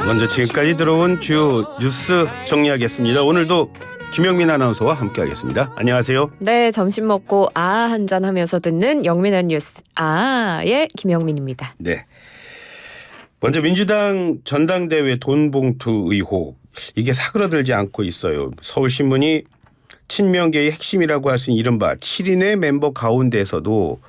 먼저 지금까지 들어온 주요 뉴스 정리하겠습니다. 오늘도 김영민 아나운서와 함께하겠습니다. 안녕하세요. 네, 점심 먹고 한잔 하면서 듣는 영민한 뉴스 의 김영민입니다. 네. 먼저 민주당 전당대회 돈봉투 의혹, 이게 사그러들지 않고 있어요. 서울신문이 친명계의 핵심이라고 할 수 있는 이른바 7인의 멤버 가운데에서도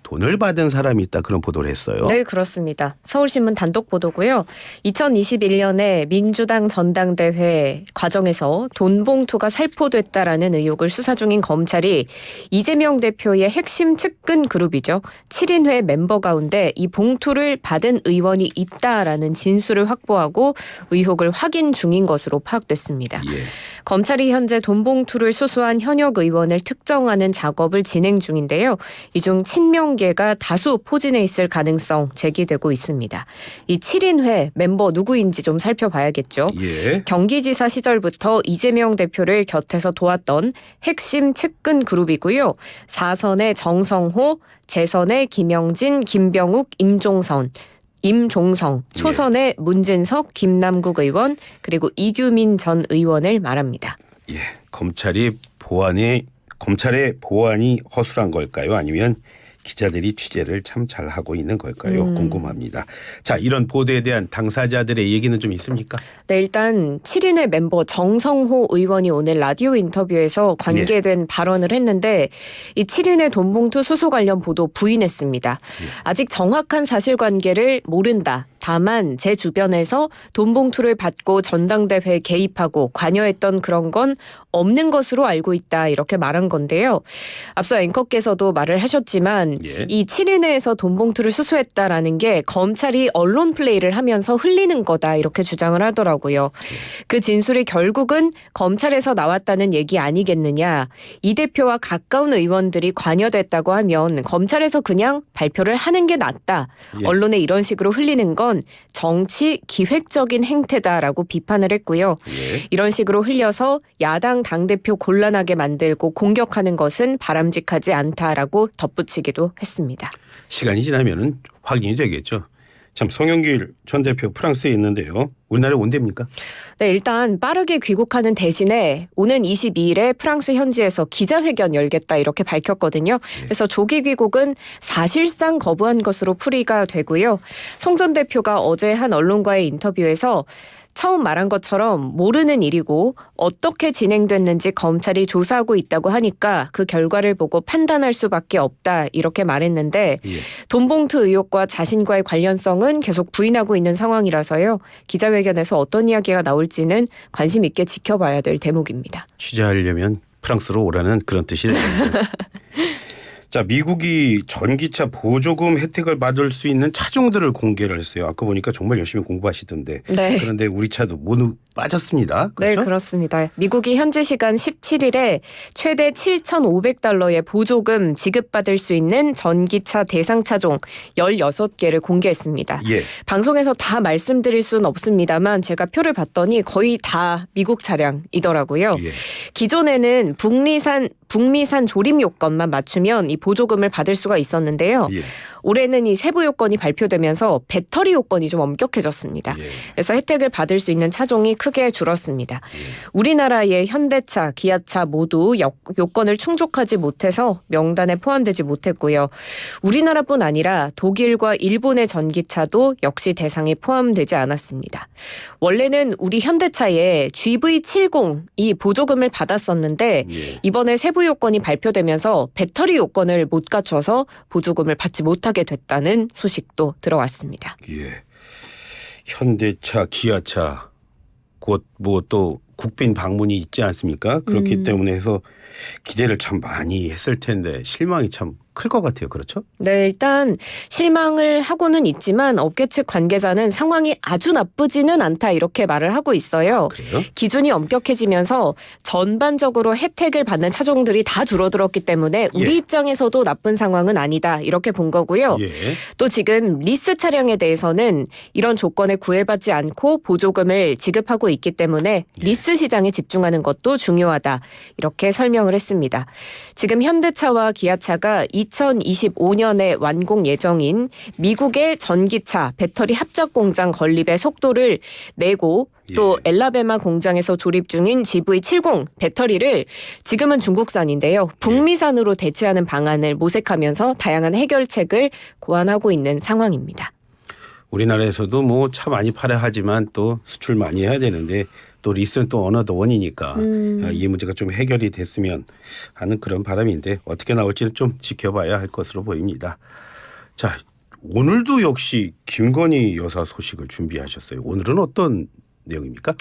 돈을 받은 사람이 있다, 그런 보도를 했어요. 네, 그렇습니다. 서울신문 단독 보도고요. 2021년에 민주당 전당대회 과정에서 돈봉투가 살포됐다라는 의혹을 수사 중인 검찰이 이재명 대표의 핵심 측근 그룹이죠. 7인회 멤버 가운데 이 봉투를 받은 의원이 있다라는 진술을 확보하고 의혹을 확인 중인 것으로 파악됐습니다. 예. 검찰이 현재 돈봉투를 수수한 현역 의원을 특정하는 작업을 진행 중인데요. 이 중 친명계가 다수 포진해 있을 가능성 제기되고 있습니다. 이 7인회 멤버 누구인지 좀 살펴봐야겠죠. 예. 경기지사 시절부터 이재명 대표를 곁에서 도왔던 핵심 측근 그룹이고요. 4선의 정성호, 재선의 김영진, 김병욱, 임종성, 초선의 문진석, 김남국 의원, 그리고 이규민 전 의원을 말합니다. 예. 검찰의 보안이 허술한 걸까요? 아니면 기자들이 취재를 참 잘하고 있는 걸까요? 궁금합니다. 자, 이런 보도에 대한 당사자들의 얘기는 좀 있습니까? 네, 일단 7인회 멤버 정성호 의원이 오늘 라디오 인터뷰에서 관계된 발언을 했는데 이 7인회 돈봉투 수수 관련 보도 부인했습니다. 아직 정확한 사실관계를 모른다. 다만 제 주변에서 돈봉투를 받고 전당대회에 개입하고 관여했던 그런 건 없는 것으로 알고 있다, 이렇게 말한 건데요. 앞서 앵커께서도 말을 하셨지만 이 7인회에서 돈봉투를 수수했다라는 게 검찰이 언론 플레이를 하면서 흘리는 거다, 이렇게 주장을 하더라고요. 그 진술이 결국은 검찰에서 나왔다는 얘기 아니겠느냐. 이 대표와 가까운 의원들이 관여됐다고 하면 검찰에서 그냥 발표를 하는 게 낫다. 언론에 이런 식으로 흘리는 건 정치 기획적인 행태다라고 비판을 했고요. 이런 식으로 흘려서 야당 당대표 곤란하게 만들고 공격하는 것은 바람직하지 않다라고 덧붙이기도 했습니다. 시간이 지나면 확인이 되겠죠. 참, 송영길 전 대표 프랑스에 있는데요. 우리나라에 온답니까? 네, 일단 빠르게 귀국하는 대신에 오는 22일에 프랑스 현지에서 기자회견 열겠다, 이렇게 밝혔거든요. 그래서 조기 귀국은 사실상 거부한 것으로 풀이가 되고요. 송 전 대표가 어제 한 언론과의 인터뷰에서 처음 말한 것처럼 모르는 일이고 어떻게 진행됐는지 검찰이 조사하고 있다고 하니까 그 결과를 보고 판단할 수밖에 없다, 이렇게 말했는데 돈봉투 의혹과 자신과의 관련성은 계속 부인하고 있는 상황이라서요. 기자회견에서 어떤 이야기가 나올지는 관심 있게 지켜봐야 될 대목입니다. 취재하려면 프랑스로 오라는 그런 뜻이 됩니다. 자, 미국이 전기차 보조금 혜택을 받을 수 있는 차종들을 공개를 했어요. 아까 보니까 정말 열심히 공부하시던데. 네. 그런데 우리 차도 모두 빠졌습니다. 그렇죠? 네, 그렇습니다. 미국이 현지 시간 17일에 최대 $7,500의 보조금 지급받을 수 있는 전기차 대상 차종 16개를 공개했습니다. 예. 방송에서 다 말씀드릴 수는 없습니다만 제가 표를 봤더니 거의 다 미국 차량이더라고요. 예. 기존에는 북미산 조립 요건만 맞추면 이 보조금을 받을 수가 있었는데요. 예. 올해는 이 세부 요건이 발표되면서 배터리 요건이 좀 엄격해졌습니다. 예. 그래서 혜택을 받을 수 있는 차종이 크게 줄었습니다. 우리나라의 현대차, 기아차 모두 요건을 충족하지 못해서 명단에 포함되지 못했고요. 우리나라뿐 아니라 독일과 일본의 전기차도 역시 대상에 포함되지 않았습니다. 원래는 우리 현대차에 GV70이 보조금을 받았었는데 이번에 세부 요건이 발표되면서 배터리 요건을 못 갖춰서 보조금을 받지 못하게 됐다는 소식도 들어왔습니다. 예. 현대차, 기아차 곧 뭐 또 국빈 방문이 있지 않습니까? 그렇기 때문에 해서 기대를 참 많이 했을 텐데 실망이 참 클 것 같아요. 그렇죠? 네, 일단 실망을 하고는 있지만 업계 측 관계자는 상황이 아주 나쁘지는 않다, 이렇게 말을 하고 있어요. 그래요? 기준이 엄격해지면서 전반적으로 혜택을 받는 차종들이 다 줄어들었기 때문에 우리 입장에서도 나쁜 상황은 아니다, 이렇게 본 거고요. 예. 또 지금 리스 차량에 대해서는 이런 조건에 구애받지 않고 보조금을 지급하고 있기 때문에 리스 시장에 집중하는 것도 중요하다, 이렇게 설명을 했습니다. 지금 현대차와 기아차가 2025년에 완공 예정인 미국의 전기차 배터리 합작 공장 건립의 속도를 내고 또 엘라베마 공장에서 조립 중인 GV70 배터리를 지금은 중국산인데요. 북미산으로 대체하는 방안을 모색하면서 다양한 해결책을 고안하고 있는 상황입니다. 우리나라에서도 뭐 차 많이 팔아야 하지만 또 수출 많이 해야 되는데 또 리스는 또 어너더 원이니까 이 문제가 좀 해결이 됐으면 하는 그런 바람인데 어떻게 나올지는 좀 지켜봐야 할 것으로 보입니다. 자, 오늘도 역시 김건희 여사 소식을 준비하셨어요. 오늘은 어떤 내용입니까?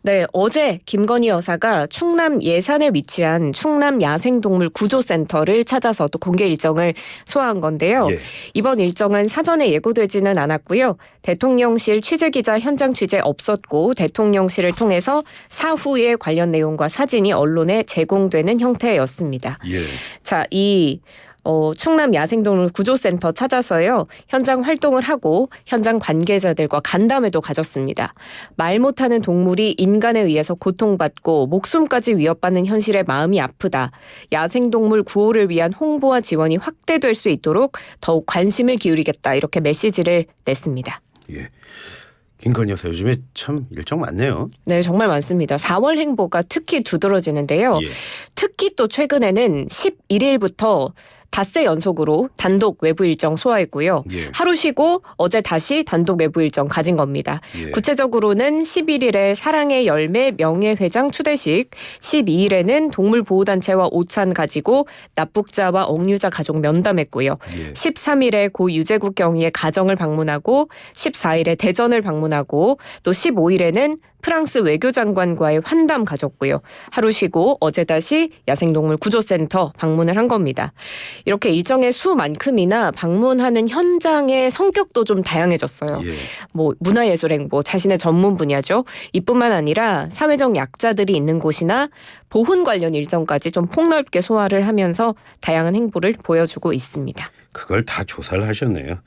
네, 어제 김건희 여사가 충남 예산에 위치한 충남 야생동물 구조센터를 찾아서 또 공개 일정을 소화한 건데요. 예. 이번 일정은 사전에 예고되지는 않았고요. 대통령실 취재기자 현장 취재 없었고 대통령실을 통해서 사후에 관련 내용과 사진이 언론에 제공되는 형태였습니다. 예. 자, 이 충남 야생동물 구조센터 찾아서요. 현장 활동을 하고 현장 관계자들과 간담회도 가졌습니다. 말 못하는 동물이 인간에 의해서 고통받고 목숨까지 위협받는 현실에 마음이 아프다. 야생동물 구호를 위한 홍보와 지원이 확대될 수 있도록 더욱 관심을 기울이겠다. 이렇게 메시지를 냈습니다. 예. 김건희 여사 요즘에 참 일정 많네요. 네, 정말 많습니다. 4월 행보가 특히 두드러지는데요. 예. 특히 또 최근에는 11일부터 닷새 연속으로 단독 외부 일정 소화했고요. 예. 하루 쉬고 어제 다시 단독 외부 일정 가진 겁니다. 예. 구체적으로는 11일에 사랑의 열매 명예회장 추대식, 12일에는 동물보호단체와 오찬 가지고 납북자와 억류자 가족 면담했고요. 예. 13일에 고 유재국 경위의 가정을 방문하고 14일에 대전을 방문하고 또 15일에는 프랑스 외교장관과의 환담 가졌고요. 하루 쉬고 어제 다시 야생동물 구조센터 방문을 한 겁니다. 이렇게 일정의 수만큼이나 방문하는 현장의 성격도 좀 다양해졌어요. 예. 뭐 문화예술 행보, 자신의 전문 분야죠. 이뿐만 아니라 사회적 약자들이 있는 곳이나 보훈 관련 일정까지 좀 폭넓게 소화를 하면서 다양한 행보를 보여주고 있습니다. 그걸 다 조사를 하셨네요.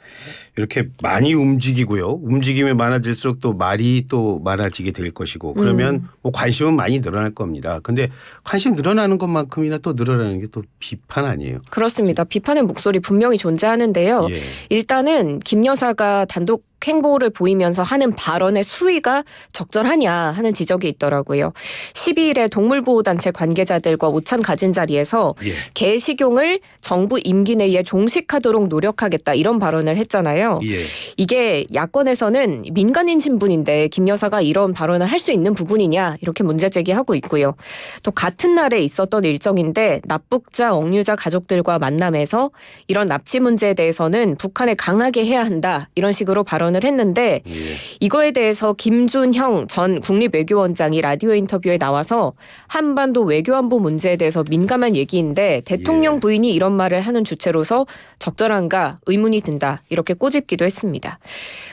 이렇게 많이 움직이고요. 움직임이 많아질수록 또 말이 또 많아지게 될 것이고 그러면 뭐 관심은 많이 늘어날 겁니다. 근데 관심 늘어나는 것만큼이나 또 늘어나는 게 또 비판 아니에요. 그렇습니다. 비판의 목소리 분명히 존재하는데요. 예. 일단은 김 여사가 단독 행보를 보이면서 하는 발언의 수위가 적절하냐 하는 지적이 있더라고요. 12일에 동물보호단체 관계자들과 오찬 가진 자리에서 예. 개 식용을 정부 임기 내에 종식하도록 노력하겠다 이런 발언을 했잖아요. 예. 이게 야권에서는 민간인 신분인데 김 여사가 이런 발언을 할 수 있는 부분이냐 이렇게 문제 제기하고 있고요. 또 같은 날에 있었던 일정인데 납북자, 억류자 가족들과 만남에서 이런 납치 문제에 대해서는 북한에 강하게 해야 한다 이런 식으로 발언을 했는데 예. 이거에 대해서 김준형 전 국립외교원장이 라디오 인터뷰에 나와서 한반도 외교안보 문제에 대해서 민감한 얘기인데 대통령 예. 부인이 이런 말을 하는 주체로서 적절한가 의문이 든다 이렇게 꼬집기도 했습니다.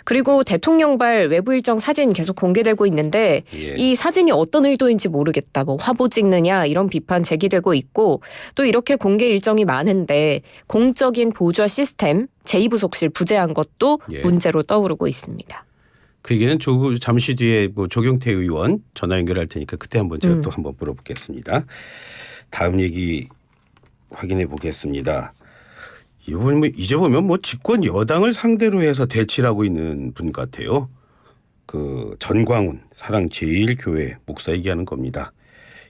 그리고 대통령발 외부 일정 사진 계속 공개되고 있는데 예. 이 사진이 어떤 의도인지 모르겠다. 뭐 화보 찍느냐 이런 비판 제기되고 있고 또 이렇게 공개 일정이 많은데 공적인 보좌 시스템 제2부속실 부재한 것도 예. 문제로 떠오르고 있습니다. 그 얘기는 잠시 뒤에 뭐 조경태 의원 전화 연결할 테니까 그때 한번 제가 또 한번 물어보겠습니다. 다음 얘기 확인해 보겠습니다. 이제 보면 뭐 집권 여당을 상대로 해서 대치를 하고 있는 분 같아요. 그 전광훈 사랑제일교회 목사 얘기하는 겁니다.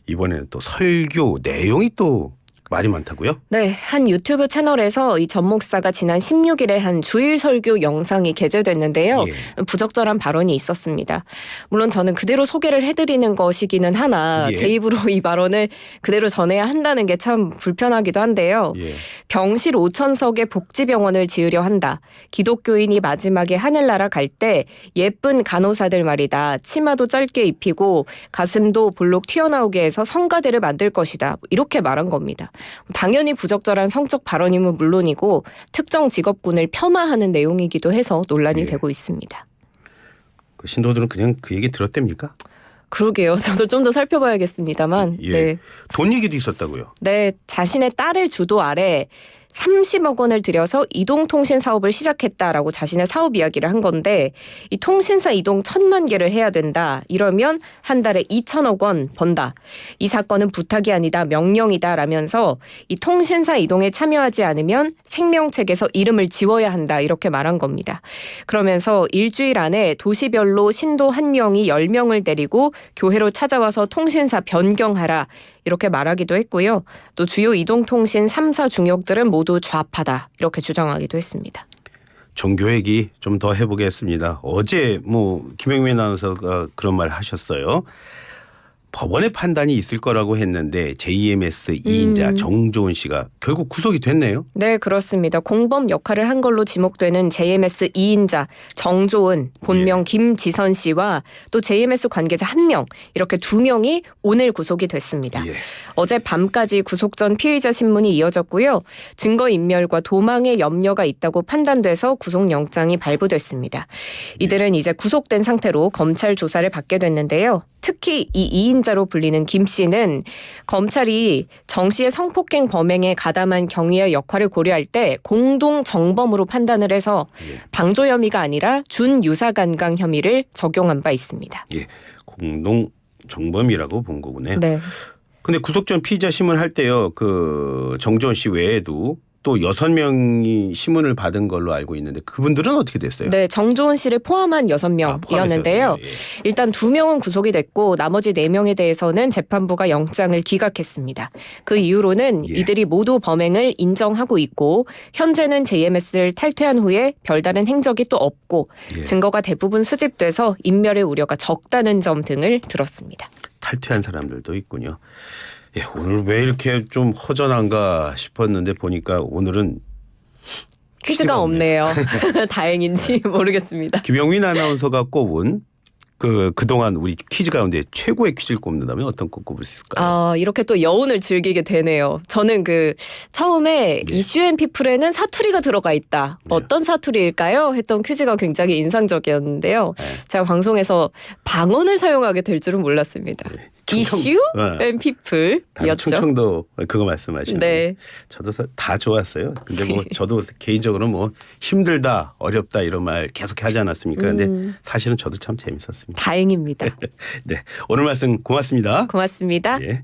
이번에는 또 설교 내용이 또 말이 많다고요? 네, 한 유튜브 채널에서 이 전 목사가 지난 16일에 한 주일 설교 영상이 게재됐는데요. 예. 부적절한 발언이 있었습니다. 물론 저는 그대로 소개를 해드리는 것이기는 하나 예. 제 입으로 이 발언을 그대로 전해야 한다는 게 참 불편하기도 한데요. 예. 병실 5,000석의 복지병원을 지으려 한다. 기독교인이 마지막에 하늘나라 갈 때 예쁜 간호사들 말이다. 치마도 짧게 입히고 가슴도 볼록 튀어나오게 해서 성가대를 만들 것이다. 이렇게 말한 겁니다. 당연히 부적절한 성적 발언임은 물론이고 특정 직업군을 폄하하는 내용이기도 해서 논란이 예. 되고 있습니다. 그 신도들은 그냥 그 얘기 들었답니까? 그러게요. 저도 좀 더 살펴봐야겠습니다만. 예. 네. 돈 얘기도 있었다고요? 네, 자신의 딸의 주도 아래 30억 원을 들여서 이동통신 사업을 시작했다라고 자신의 사업 이야기를 한 건데 이 통신사 이동 1,000만 개를 해야 된다. 이러면 한 달에 2천억 원 번다. 이 사건은 부탁이 아니다. 명령이다. 라면서 이 통신사 이동에 참여하지 않으면 생명책에서 이름을 지워야 한다. 이렇게 말한 겁니다. 그러면서 일주일 안에 도시별로 신도 1명이 10명을 데리고 교회로 찾아와서 통신사 변경하라. 이렇게 말하기도 했고요. 또 주요 이동통신 3사 중역들은 모두 좌파다. 이렇게 주장하기도 했습니다. 종교 얘기 좀 더 해보겠습니다. 어제 김영민 아나운서가 그런 말 하셨어요. 법원의 판단이 있을 거라고 했는데 JMS 2인자 정조은 씨가 결국 구속이 됐네요. 네, 그렇습니다. 공범 역할을 한 걸로 지목되는 JMS 2인자 정조은, 본명 김지선 씨와 또 JMS 관계자 1명 이렇게 2명이 오늘 구속이 됐습니다. 어제 밤까지 구속 전 피의자 신문이 이어졌고요. 증거인멸과 도망의 염려가 있다고 판단돼서 구속영장이 발부됐습니다. 이들은 이제 구속된 상태로 검찰 조사를 받게 됐는데요. 특히 이 2인자로 불리는 김 씨는 검찰이 정 씨의 성폭행 범행에 가담한 경위의 역할을 고려할 때 공동 정범으로 판단을 해서 방조 혐의가 아니라 준유사간강 혐의를 적용한 바 있습니다. 예, 공동 정범이라고 본 거군요. 네. 근데 구속 전 피의자 심문할 때요, 그 정조은 씨 외에도 또 6명이 심문을 받은 걸로 알고 있는데 그분들은 어떻게 됐어요? 네, 정조은 씨를 포함한 6명이었는데요. 일단 2명은 구속이 됐고 나머지 4명에 대해서는 재판부가 영장을 기각했습니다. 그 이유로는 이들이 모두 범행을 인정하고 있고 현재는 JMS를 탈퇴한 후에 별다른 행적이 또 없고 증거가 대부분 수집돼서 인멸의 우려가 적다는 점 등을 들었습니다. 탈퇴한 사람들도 있군요. 예, 오늘 왜 이렇게 좀 허전한가 싶었는데 보니까 오늘은 퀴즈가 없네요. 다행인지 모르겠습니다. 김영민 아나운서가 꼽은 그동안 우리 퀴즈 가운데 최고의 퀴즈를 꼽는다면 어떤 거 꼽을 수 있을까요? 이렇게 또 여운을 즐기게 되네요. 저는 처음에 이슈 앤 피플에는 사투리가 들어가 있다. 어떤 사투리일까요? 했던 퀴즈가 굉장히 인상적이었는데요. 제가 방송에서 방언을 사용하게 될 줄은 몰랐습니다. 이슈 앤 피플이었죠. 충청도 그거 말씀하시는 네. 저도 다 좋았어요. 근데 저도 개인적으로 힘들다, 어렵다 이런 말 계속 하지 않았습니까? 근데 사실은 저도 참 재밌었습니다. 다행입니다. 네, 오늘 말씀 고맙습니다. 고맙습니다. 예.